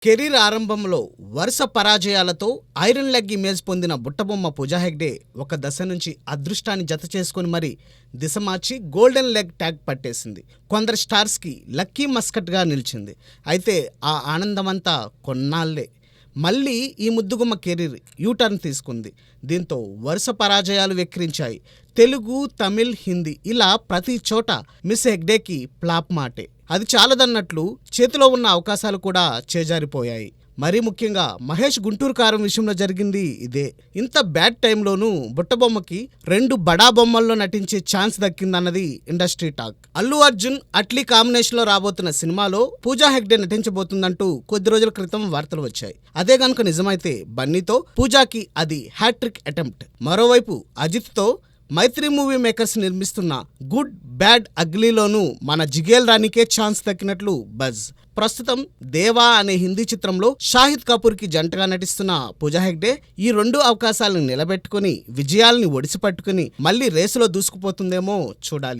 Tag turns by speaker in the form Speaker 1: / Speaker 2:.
Speaker 1: Career ఆరంభంలో వరుస పరాజయాలతో iron leg image పొందిన బుట్టబొమ్మ పూజా హెగ్డే ఒక దశ నుంచి అదృష్టాన్ని జత చేసుకుని మరి దిశ మార్చి గోల్డెన్ లెగ్ ట్యాగ్ పట్టేసింది. కొందరు స్టార్స్కి లక్కీ మస్కట్గా నిలిచింది. అయితే ఆ ఆనందమంతా కొన్నాళ్లే. మళ్ళీ ఈ ముద్దుగుమ్మ కెరీర్ యూటర్న్ తీసుకుంది. దీంతో వరుస పరాజయాలు వెక్కిరించాయి. తెలుగు, తమిళ్, హిందీ ఇలా ప్రతి చోట మిస్ హెగ్డేకి ప్లాప్ మాటే. అది చాలదన్నట్లు చేతిలో ఉన్న అవకాశాలు కూడా చేజారిపోయాయి. మరీ ముఖ్యంగా మహేష్ గుంటూరు కారం విషయంలో జరిగింది ఇదే. ఇంత బ్యాడ్ టైంలోనూ బుట్టబొమ్మకి 2 బడా బొమ్మల్లో నటించే ఛాన్స్ దక్కిందన్నది ఇండస్ట్రీ టాక్. అల్లు అర్జున్, అట్లీ కాంబినేషన్లో రాబోతున్న సినిమాలో పూజా హెగ్డే నటించబోతుందంటూ కొద్ది రోజుల క్రితం వార్తలు వచ్చాయి. అదే గనుక నిజమైతే బన్నీతో పూజాకి అది హ్యాట్రిక్ అటెంప్ట్. మరోవైపు అజిత్తో మైత్రి మూవీ మేకర్స్ నిర్మిస్తున్న గుడ్ బ్యాడ్ అగ్లీలోనూ మన జిగేల్ రాణికే ఛాన్స్ దక్కినట్లు బజ్. ప్రస్తుతం దేవా అనే హిందీ చిత్రంలో షాహిద్ కపూర్కి జంటగా నటిస్తున్న పూజా హెగ్డే ఈ 2 అవకాశాలను నిలబెట్టుకుని విజయాల్ని ఒడిసిపట్టుకుని మళ్ళీ రేసులో దూసుకుపోతుందేమో చూడాలి.